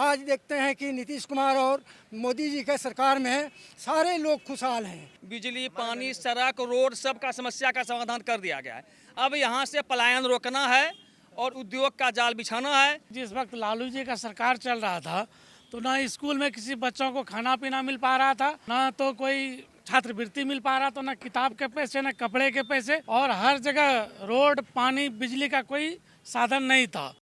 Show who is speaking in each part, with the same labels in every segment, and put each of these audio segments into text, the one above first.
Speaker 1: आज देखते हैं कि नीतीश कुमार और मोदी जी के सरकार में सारे लोग खुशहाल हैं।
Speaker 2: बिजली, पानी, सड़क, रोड सब का समस्या का समाधान कर दिया गया है। अब यहाँ से पलायन रोकना है और उद्योग का जाल बिछाना है।
Speaker 3: जिस वक्त लालू जी का सरकार चल रहा था तो ना स्कूल में किसी बच्चों को खाना पीना मिल पा रहा था, ना तो कोई छात्रवृत्ति मिल पा रहा था, ना किताब के पैसे, ना कपड़े के पैसे, और हर जगह रोड, पानी, बिजली का कोई साधन नहीं था।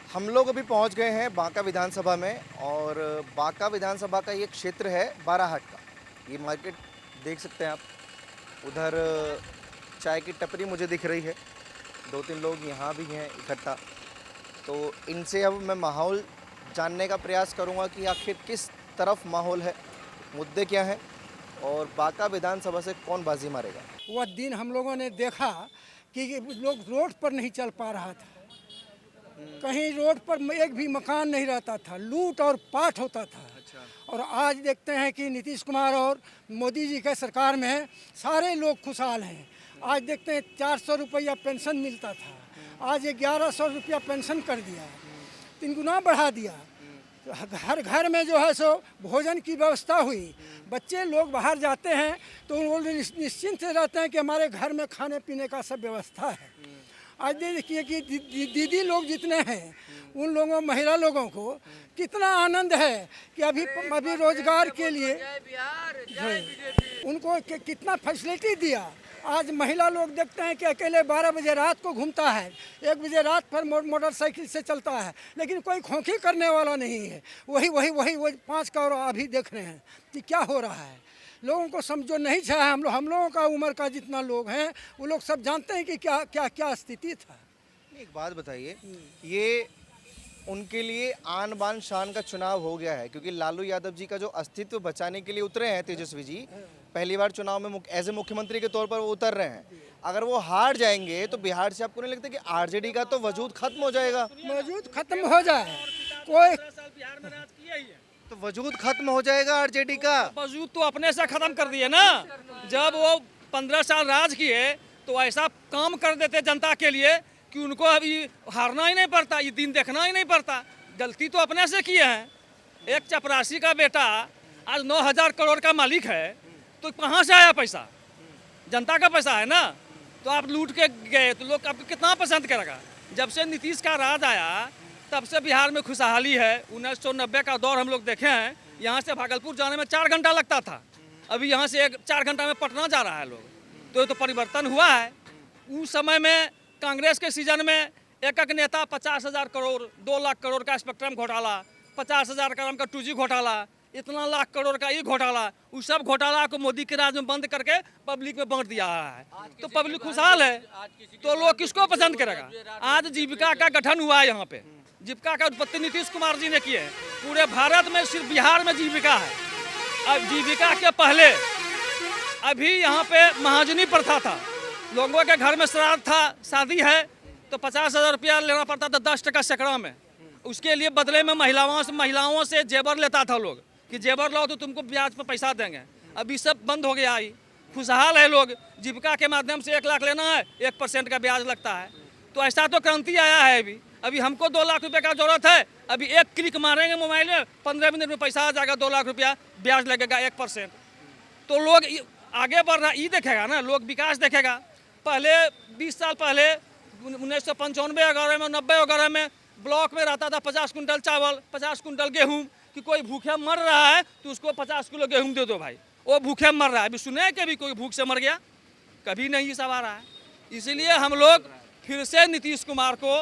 Speaker 4: हम लोग अभी पहुंच गए हैं बांका विधानसभा में, और बांका विधानसभा का ये क्षेत्र है बाराहाट का। ये मार्केट देख सकते हैं आप, उधर चाय की टपरी मुझे दिख रही है, 2-3 लोग यहाँ भी हैं इकट्ठा। तो इनसे अब मैं माहौल जानने का प्रयास करूँगा कि आखिर किस तरफ माहौल है, मुद्दे क्या हैं और बांका विधानसभा से कौन बाजी मारेगा।
Speaker 1: वह दिन हम लोगों ने देखा कि लोग रोड पर नहीं चल पा रहा था, कहीं रोड पर एक भी मकान नहीं रहता था, लूट और पाट होता था। और आज देखते हैं कि नीतीश कुमार और मोदी जी के सरकार में सारे लोग खुशहाल हैं। आज देखते हैं 400 रुपया पेंशन मिलता था, आज 1100 रुपया पेंशन कर दिया, 3 गुना बढ़ा दिया। हर घर में जो है सो भोजन की व्यवस्था हुई। बच्चे लोग बाहर जाते हैं तो वो निश्चिंत रहते हैं कि हमारे घर में खाने पीने का सब व्यवस्था है। आज देखिए कि दीदी लोग जितने हैं उन लोगों, महिला लोगों को कितना आनंद है कि अभी रोजगार के लिए उनको कितना फैसिलिटी दिया। आज महिला लोग देखते हैं कि अकेले 12 बजे रात को घूमता है, 1 बजे रात पर मोटरसाइकिल से चलता है, लेकिन कोई खोखी करने वाला नहीं है। वही 5 का और अभी देख रहे हैं कि क्या हो रहा है। लोगों को समझो नहीं चाहे, हम लोगों का उम्र का जितना लोग हैं वो लोग सब जानते हैं कि क्या क्या क्या स्थिति था।
Speaker 4: एक बात बताइए, ये उनके लिए आन बान शान का चुनाव हो गया है, क्योंकि लालू यादव जी का जो अस्तित्व बचाने के लिए उतरे हैं तेजस्वी जी, पहली बार चुनाव में एज ए मुख्यमंत्री के तौर पर वो उतर रहे हैं। अगर वो हार जाएंगे तो बिहार से आपको नहीं लगता कि आरजेडी का तो वजूद खत्म हो जाएगा?
Speaker 1: वजूद खत्म हो जाए, कोई
Speaker 4: तो वजूद खत्म हो जाएगा आरजेडी का।
Speaker 2: वजूद तो अपने से खत्म कर दिए ना। जब वो 15 साल राज किए तो ऐसा काम कर देते जनता के लिए कि उनको अभी हारना ही नहीं पड़ता, ये दिन देखना ही नहीं पड़ता। गलती तो अपने से किए हैं। एक चपरासी का बेटा आज 9,000 करोड़ का मालिक है, तो कहाँ से आया पैसा? जनता का पैसा है ना। तो आप लूट के गए तो लोग आपको कितना पसंद करेगा? जब से नीतीश का राज आया तब से बिहार में खुशहाली है। 1990 का दौर हम लोग देखे हैं, यहाँ से भागलपुर जाने में 4 घंटा लगता था, अभी यहाँ से 4 घंटा में पटना जा रहा है लोग। तो ये तो परिवर्तन हुआ है। उस समय में कांग्रेस के सीजन में एक नेता 50,000 करोड़, 2 लाख करोड़ का स्पेक्ट्रम घोटाला, 50,000 करोड़ का 2G घोटाला, इतना लाख करोड़ का ये घोटाला, उस सब घोटाला को मोदी के राज में बंद करके पब्लिक में बांट दिया है। तो पब्लिक खुशहाल है, तो लोग किसको पसंद करेगा? आज जीविका का गठन हुआ है, यहाँ पे जीविका का उत्पत्ति नीतीश कुमार जी ने की है। पूरे भारत में सिर्फ बिहार में जीविका है। अब जीविका के पहले अभी यहाँ पे महाजनी प्रथा था, लोगों के घर में श्राद्ध था, शादी है तो 50,000 रुपया लेना पड़ता था 10 टका सैकड़ा में। उसके लिए बदले में महिलाओं से जेवर लेता था लोग कि जेवर लाओ तो तुमको ब्याज पर पैसा देंगे। अभी सब बंद हो गया है, खुशहाल है लोग। जीविका के माध्यम से 1 लाख लेना है, 1% का ब्याज लगता है। तो ऐसा तो क्रांति आया है। अभी हमको 2 लाख रुपए का जरूरत है, अभी 1 क्लिक मारेंगे मोबाइल में, 15 मिनट में पैसा आ जाएगा, 2 लाख रुपया, ब्याज लगेगा 1%। तो लोग आगे बढ़ रहा, ये देखेगा ना, लोग विकास देखेगा। पहले 20 साल पहले 1995 वगैरह में, 90 वगैरह में ब्लॉक में रहता था 50 कुंटल चावल, 50 कुंटल गेहूँ, कि कोई भूखे मर रहा है तो उसको 50 किलो गेहूँ दे दो भाई, वो भूखे मर रहा है। अभी सुने हैं कभी कोई भूख से मर गया? कभी नहीं, ये सब आ रहा है। इसीलिए हम लोग फिर से नीतीश कुमार को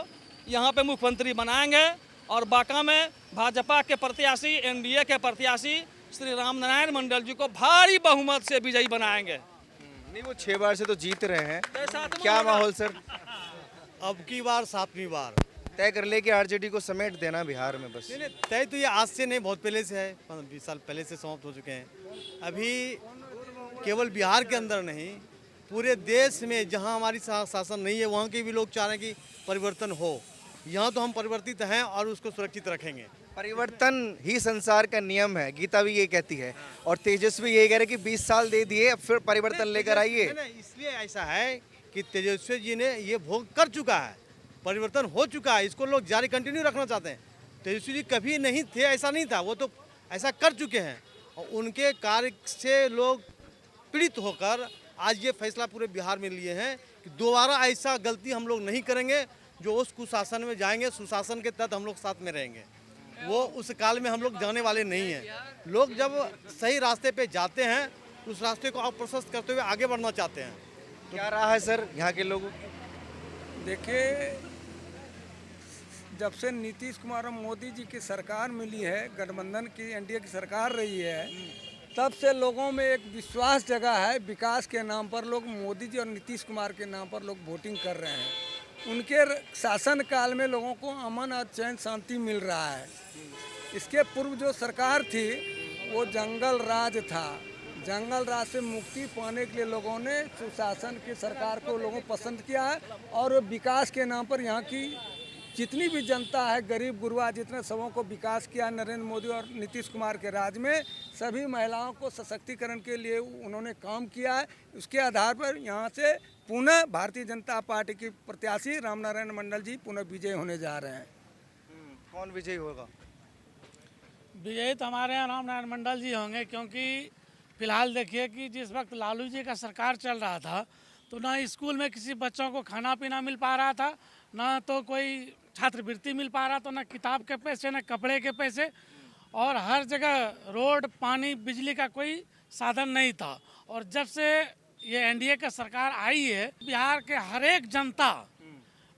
Speaker 2: यहाँ पे मुख्यमंत्री बनाएंगे और बांका में भाजपा के प्रत्याशी, एनडीए के प्रत्याशी श्री रामनारायण मंडल जी को भारी बहुमत से विजयी बनाएंगे।
Speaker 4: नहीं, वो 6 बार से तो जीत रहे हैं। क्या माहौल सर?
Speaker 5: अब की बार 7वीं बार
Speaker 4: तय कर ले कि आरजेडी को समेट देना बिहार में बस।
Speaker 5: नहीं, तय तो ये आज से नहीं, बहुत पहले से है, 20 साल पहले से समाप्त हो चुके हैं। अभी केवल बिहार के अंदर नहीं, पूरे देश में जहां हमारी शासन नहीं है वहां के भी लोग चाह रहे हैं कि परिवर्तन हो। यहाँ तो हम परिवर्तित हैं और उसको सुरक्षित रखेंगे।
Speaker 4: परिवर्तन ही संसार का नियम है, गीता भी ये कहती है, और तेजस्वी ये कह रहे कि 20 साल दे दिए, अब फिर परिवर्तन लेकर आइए।
Speaker 5: इसलिए ऐसा है कि तेजस्वी जी ने ये भोग कर चुका है, परिवर्तन हो चुका है, इसको लोग जारी कंटिन्यू रखना चाहते हैं। तेजस्वी जी कभी नहीं थे, ऐसा नहीं था, वो तो ऐसा कर चुके हैं और उनके कार्य से लोग पीड़ित होकर आज ये फैसला पूरे बिहार में लिए हैं कि दोबारा ऐसा गलती हम लोग नहीं करेंगे। जो उस कुशासन में जाएंगे, सुशासन के तहत हम लोग साथ में रहेंगे, वो उस काल में हम लोग जाने वाले नहीं हैं। लोग जब सही रास्ते पे जाते हैं तो उस रास्ते को और प्रशस्त करते हुए आगे बढ़ना चाहते हैं।
Speaker 4: क्या रहा है सर यहाँ के लोगों?
Speaker 6: देखिए, जब से नीतीश कुमार और मोदी जी की सरकार मिली है, गठबंधन की एनडीए की सरकार रही है, तब से लोगों में एक विश्वास जगा है। विकास के नाम पर लोग मोदी जी और नीतीश कुमार के नाम पर लोग वोटिंग कर रहे हैं। उनके शासन काल में लोगों को अमन और चैन शांति मिल रहा है। इसके पूर्व जो सरकार थी वो जंगल राज था। जंगल राज से मुक्ति पाने के लिए लोगों ने सुशासन की सरकार को लोगों पसंद किया है और विकास के नाम पर यहाँ की जितनी भी जनता है, गरीब गुरबा, जितने सबों को विकास किया नरेंद्र मोदी और नीतीश कुमार के राज में। सभी महिलाओं को सशक्तिकरण के लिए उन्होंने काम किया है। उसके आधार पर यहाँ से पुनः भारतीय जनता पार्टी की प्रत्याशी रामनारायण मंडल जी पुनः विजय होने जा रहे हैं।
Speaker 4: कौन विजयी होगा?
Speaker 3: विजयी तो हमारे यहाँ रामनारायण मंडल जी होंगे, क्योंकि फिलहाल देखिए कि जिस वक्त लालू जी का सरकार चल रहा था तो ना स्कूल में किसी बच्चों को खाना पीना मिल पा रहा था, ना तो कोई छात्रवृत्ति मिल पा रहा था, ना किताब के पैसे, ना कपड़े के पैसे, और हर जगह रोड, पानी, बिजली का कोई साधन नहीं था। और जब से ये एनडीए का सरकार आई है, बिहार के हर एक जनता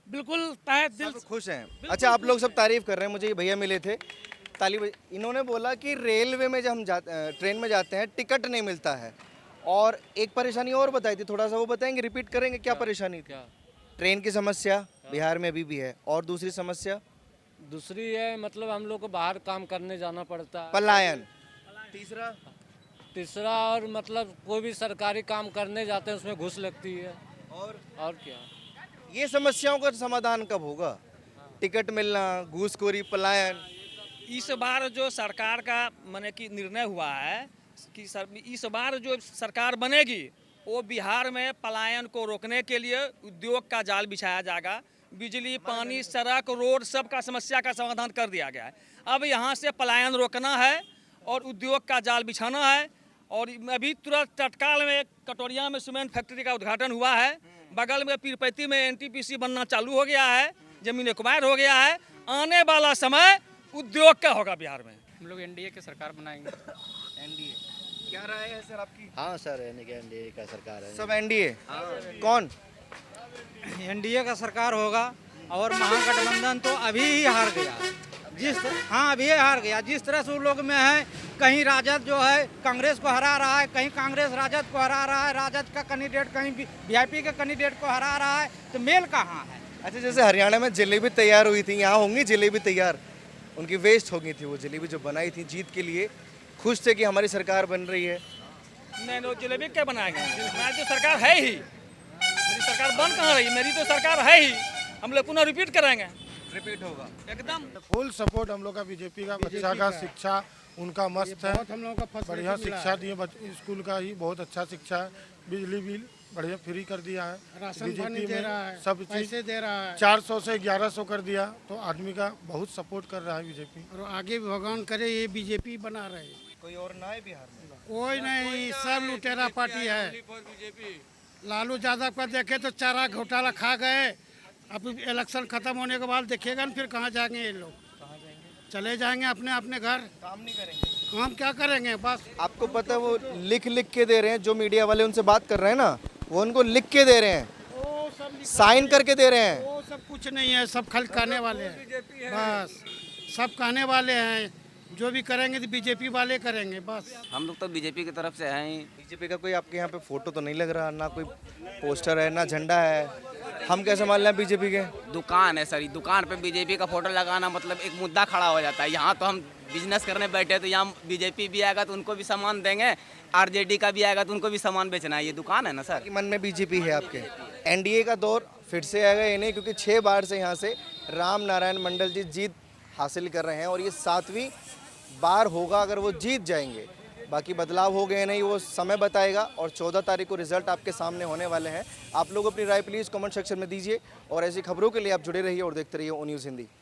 Speaker 3: बिल्कुल तहे दिल
Speaker 4: सब खुश हैं। अच्छा, आप लोग सब तारीफ कर रहे हैं। मुझे ये भैया मिले थे, इन्होंने बोला कि रेलवे में जब हम ट्रेन में जाते हैं टिकट नहीं मिलता है। और एक परेशानी और बताई थी, थोड़ा सा वो बताएंगे, रिपीट करेंगे? क्या परेशानी थी? ट्रेन की समस्या बिहार में अभी भी है। और दूसरी समस्या?
Speaker 7: दूसरी है मतलब हम लोग को बाहर काम करने जाना पड़ता है।
Speaker 4: पलायन। तीसरा और मतलब कोई भी सरकारी काम करने जाते हैं उसमें घूस लगती है। और क्या? ये समस्याओं का समाधान कब होगा? टिकट मिलना, घूसखोरी, पलायन।
Speaker 2: इस बार जो सरकार का माने कि निर्णय हुआ है कि इस बार जो सरकार बनेगी वो बिहार में पलायन को रोकने के लिए उद्योग का जाल बिछाया जाएगा। बिजली, पानी, सड़क, रोड सब का समस्या का समाधान कर दिया गया है। अब यहाँ से पलायन रोकना है और उद्योग का जाल बिछाना है। और अभी तुरंत तत्काल में कटोरिया में सीमेंट फैक्ट्री का उद्घाटन हुआ है। बगल में पीरपैती में एनटीपीसी बनना चालू हो गया है, जमीन एक्वायर हो गया है। आने वाला समय उद्योग का होगा बिहार में।
Speaker 7: हम लोग एनडीए की सरकार बनाएंगे।
Speaker 4: एनडीए। क्या राय है सर आपकी?
Speaker 8: हाँ सर, एनडीए का सरकार है।
Speaker 4: सब एनडीए। कौन?
Speaker 9: एनडीए का सरकार होगा। और महागठबंधन तो अभी ही हार गया। अभी हार गया। जिस तरह से उन लोग में है, कहीं राजद जो है कांग्रेस को हरा रहा है, कहीं कांग्रेस राजद को हरा रहा है, राजद का कैंडिडेट कहीं वीआईपी के कैंडिडेट को हरा रहा है, तो मेल कहाँ है?
Speaker 4: अच्छा, जैसे हरियाणा में जलेबी तैयार हुई थी, यहाँ होंगी जलेबी तैयार? उनकी वेस्ट हो गई थी वो जलेबी जो बनाई थी जीत के लिए। खुश थे कि हमारी सरकार बन रही है।
Speaker 2: नहीं, जलेबी क्या बनाएंगे? हमारी तो सरकार है ही। मेरी सरकार बन कहाँ रही? मेरी तो सरकार है ही। हम लोग पुनः रिपीट कराएंगे।
Speaker 4: रिपीट होगा
Speaker 2: एकदम
Speaker 10: फुल सपोर्ट हम लोग का बीजेपी का। बच्चा का शिक्षा उनका मस्त है,
Speaker 3: हम लोगों का
Speaker 10: बढ़िया शिक्षा दिए। स्कूल का ही बहुत अच्छा शिक्षा है। बिजली बिल बढ़िया फ्री कर दिया है।
Speaker 3: राशन पानी दे रहा है,
Speaker 10: सब
Speaker 3: पैसे दे रहा है।
Speaker 10: 400 से 1100 कर दिया। तो आदमी का बहुत सपोर्ट कर रहा है बीजेपी।
Speaker 3: और आगे भगवान करे ये बीजेपी बना रहे।
Speaker 4: कोई और ना है बिहार में?
Speaker 3: कोई नहीं, सब लुटेरा पार्टी है। लालू यादव का देखे तो चारा घोटाला खा गए। अब इलेक्शन खत्म होने के बाद देखिएगा फिर कहाँ जाएंगे ये लोग। चले जाएंगे अपने अपने घर।
Speaker 4: काम नहीं करेंगे।
Speaker 3: काम क्या करेंगे? बस
Speaker 4: आपको पता है वो लिख के दे रहे हैं, जो मीडिया वाले उनसे बात कर रहे हैं ना, वो उनको लिख के दे रहे हैं,
Speaker 3: वो सब
Speaker 4: साइन करके दे रहे हैं।
Speaker 3: वो सब कुछ नहीं है, सब खाली कहने वाले हैं। बस सब कहने वाले हैं। जो भी करेंगे तो बीजेपी वाले करेंगे बस।
Speaker 7: हम लोग तो बीजेपी की तरफ से हैं ही।
Speaker 4: बीजेपी का कोई आपके यहाँ पे फोटो तो नहीं लग रहा, ना कोई पोस्टर है, ना झंडा है। हम कैसे मान लें बीजेपी के?
Speaker 7: दुकान है सर, दुकान पे बीजेपी का फोटो लगाना मतलब एक मुद्दा खड़ा हो जाता है। यहाँ तो हम बिजनेस करने बैठे तो यहाँ बीजेपी भी आएगा तो उनको भी सामान देंगे, आरजेडी का भी आएगा तो उनको भी सामान बेचना है। ये दुकान है ना सर।
Speaker 4: मन में बीजेपी है आपके? एनडीए का दौर फिर से आएगा ये नहीं, क्योंकि 6 बार से यहाँ से राम नारायण मंडल जी जीत हासिल कर रहे हैं और ये 7वीं बार होगा अगर वो जीत जाएंगे बाकी बदलाव हो गए नहीं वो समय बताएगा, और 14 तारीख को रिजल्ट आपके सामने होने वाले हैं। आप लोग अपनी राय प्लीज़ कमेंट सेक्शन में दीजिए, और ऐसी खबरों के लिए आप जुड़े रहिए और देखते रहिए ओ न्यूज़ हिंदी।